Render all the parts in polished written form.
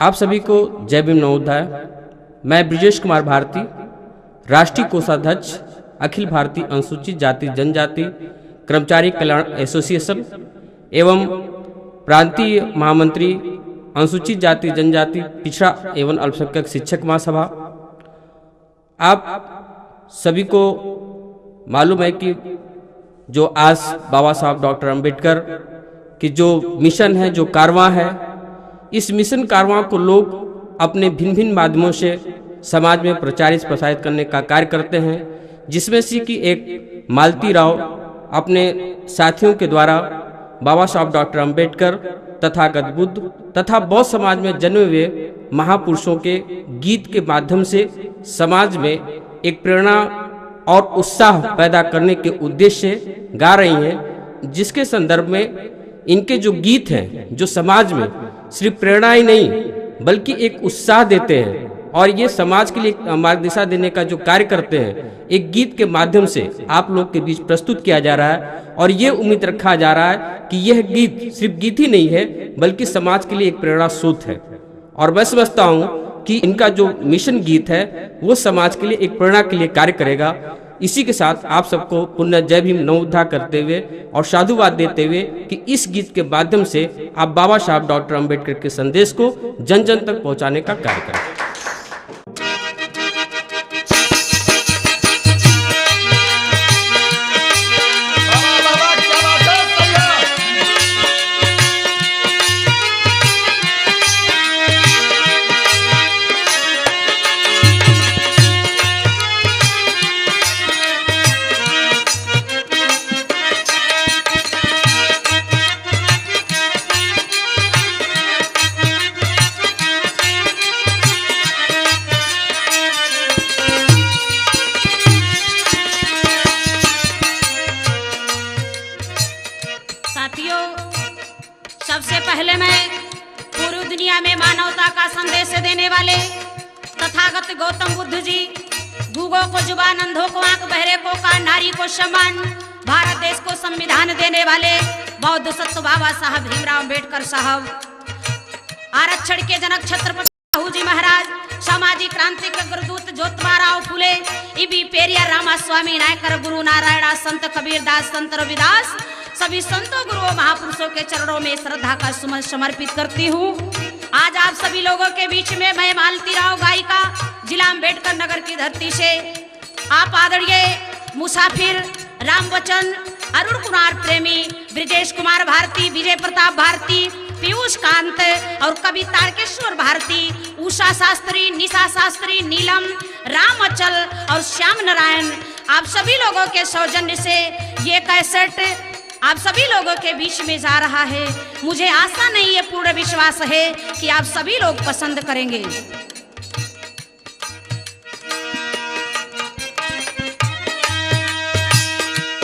आप सभी को जय भीम नवोदय। मैं ब्रिजेश कुमार भारती, राष्ट्रीय कोषाध्यक्ष अखिल भारतीय अनुसूचित जाति जनजाति कर्मचारी कल्याण एसोसिएशन एवं प्रांतीय महामंत्री अनुसूचित जाति जनजाति पिछड़ा एवं अल्पसंख्यक शिक्षक महासभा। आप सभी को मालूम है कि जो आज बाबा साहब डॉक्टर अंबेडकर की जो मिशन है, जो कारवां है, इस मिशन कारवां को लोग अपने भिन्न भिन्न माध्यमों से समाज में प्रचारित प्रसारित करने का कार्य करते हैं, जिसमें से कि एक मालती राव अपने साथियों के द्वारा बाबा साहब डॉक्टर अंबेडकर तथागत बुद्ध तथा बौद्ध समाज में जन्मे हुए महापुरुषों के गीत के माध्यम से समाज में एक प्रेरणा और उत्साह पैदा करने के उद्देश्य से गा रही हैं, जिसके संदर्भ में इनके जो गीत हैं, जो समाज में सिर्फ प्रेरणा ही नहीं बल्कि एक उत्साह देते हैं और ये समाज के लिए मार्गदिशा देने का जो कार्य करते हैं, एक गीत के माध्यम से आप लोग के बीच प्रस्तुत किया जा रहा है। और ये उम्मीद रखा जा रहा है कि यह गीत सिर्फ गीत ही नहीं है बल्कि समाज के लिए एक प्रेरणा स्रोत है। और मैं समझता हूँ कि इनका जो मिशन गीत है वो समाज के लिए एक प्रेरणा के लिए कार्य करेगा। इसी के साथ आप सबको पुनः जय भीम नवोदय करते हुए और साधुवाद देते हुए कि इस गीत के माध्यम से आप बाबा साहब डॉक्टर अंबेडकर के संदेश को जन जन तक पहुंचाने का कार्य करें। सबसे पहले मैं पूरी दुनिया में मानवता का संदेश देने वाले तथागत गौतम बुद्ध जी, गूंगों को जुबान, अंधों को आंख, बहरे को कान, नारी को सम्मान, भारत देश को संविधान देने वाले बौद्ध सत्व बाबा साहब भीमराव अंबेडकर साहब, आरक्षण के जनक छत्रपति साहू जी महाराज, सामाजिक क्रांति के गुरुदूत ज्योतिबा फुले, इबी पेरिया, रामास्वामी नायकर, गुरु नारायण, संत कबीरदास, संत रविदास, सभी संतों गुरुओं महापुरुषों के चरणों में श्रद्धा का सुमन समर्पित करती हूँ। आज आप सभी लोगों के बीच में मैं मालती राव, गायिका, जिला अंबेडकर नगर की धरती से आप आदरणीय मुसाफिर, राम बच्चन, अरुण कुमार प्रेमी, ब्रिजेश कुमार भारती, विजय प्रताप भारती, पीयूष कांत और कवि तारकेश्वर भारती, उषा शास्त्री, निशा शास्त्री, नीलम, राम अचल और श्याम नारायण, आप सभी लोगों के सौजन्य से ये कैसेट आप सभी लोगों के बीच में जा रहा है। मुझे आशा नहीं है, पूर्ण विश्वास है कि आप सभी लोग पसंद करेंगे।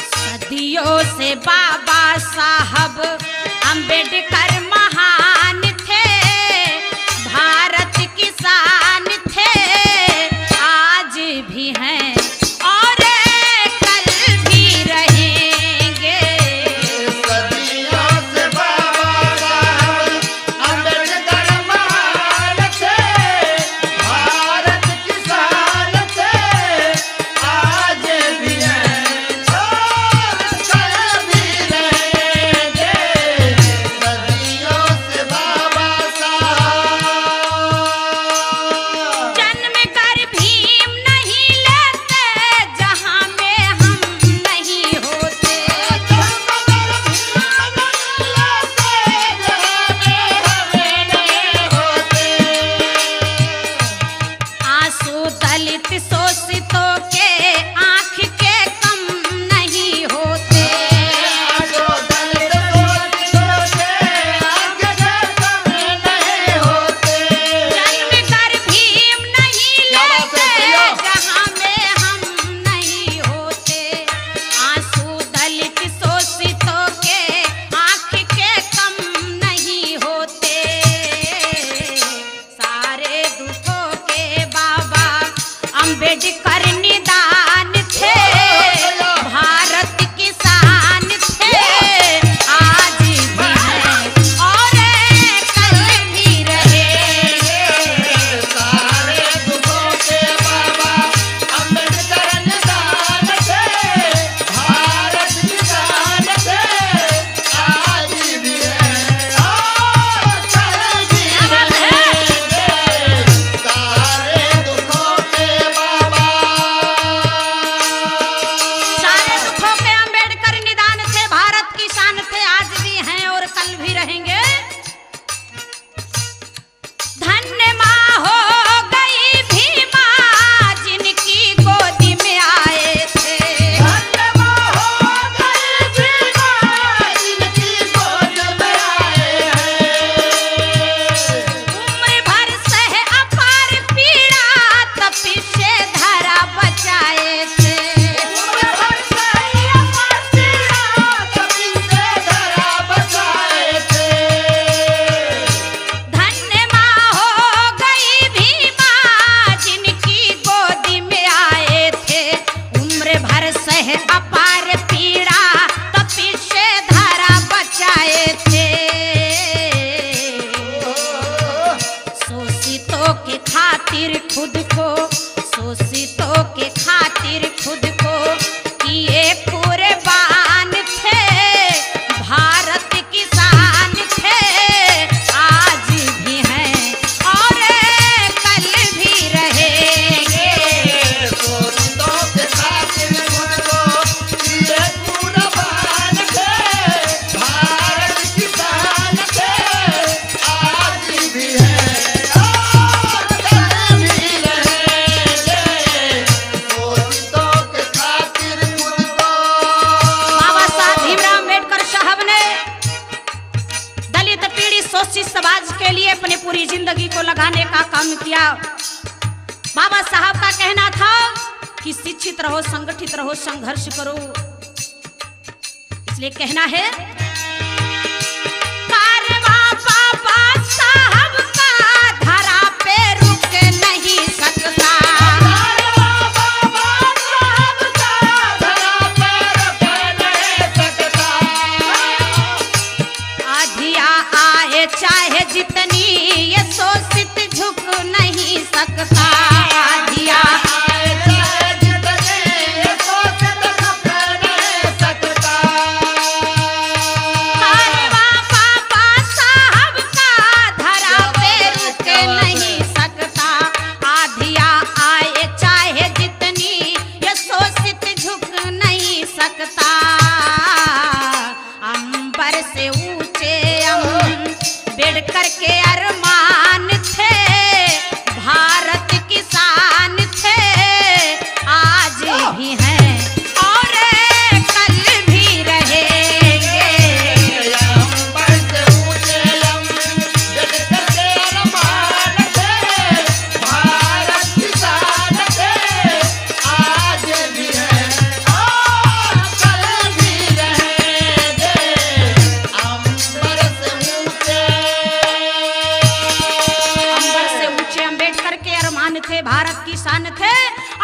सदियों से बाबा साहब अंबेडकर महान थे, भारत किसान थे, आज भी हैं और कल भी रहेंगे। खुद को, शोषितों के खातिर खुद को किए कुर्बान थे, भारत किसान थे, आज भी हैं और कल भी रहेंगे। शोषितों के खातिर खुद को किए कुर्बान थे, भारत किसान थे, आज भी हैं और कल भी रहेंगे। शोषितों के खातिर खुद को। बाबा साहब भीमराव अम्बेडकर साहब ने दलित पीड़ित शोषित समाज के लिए अपनी पूरी जिंदगी को लगाने का काम किया। बाबा साहब का कहना था कि शिक्षित रहो, संगठित रहो, संघर्ष करो। इसलिए कहना है, कारवां बाबा साहब का धरा पे रुक नहीं सकता। आधिया आए चाहे जितनी, ये शोषित झुक नहीं सकता। आधिया कारवां बाबा साहब का धरा पे रुक नहीं सकता। आधिया आए चाहे जितनी, ये शोषित झुक नहीं सकता। अंबर से ऊंचे अम्बेडकर के अरमान थे, भारत किसान थे, आज भी हैं और कल भी रहेंगे। अंबर से ऊंचे अम्बेडकर के अरमान थे, भारत किसान थे, आज भी हैं और कल भी रहेंगे। अंबर से ऊंचे अम्बेडकर के अरमान थे, भारत किसान थे,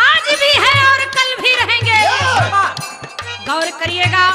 आज भी है और कल भी रहेंगे। गौर करिएगा,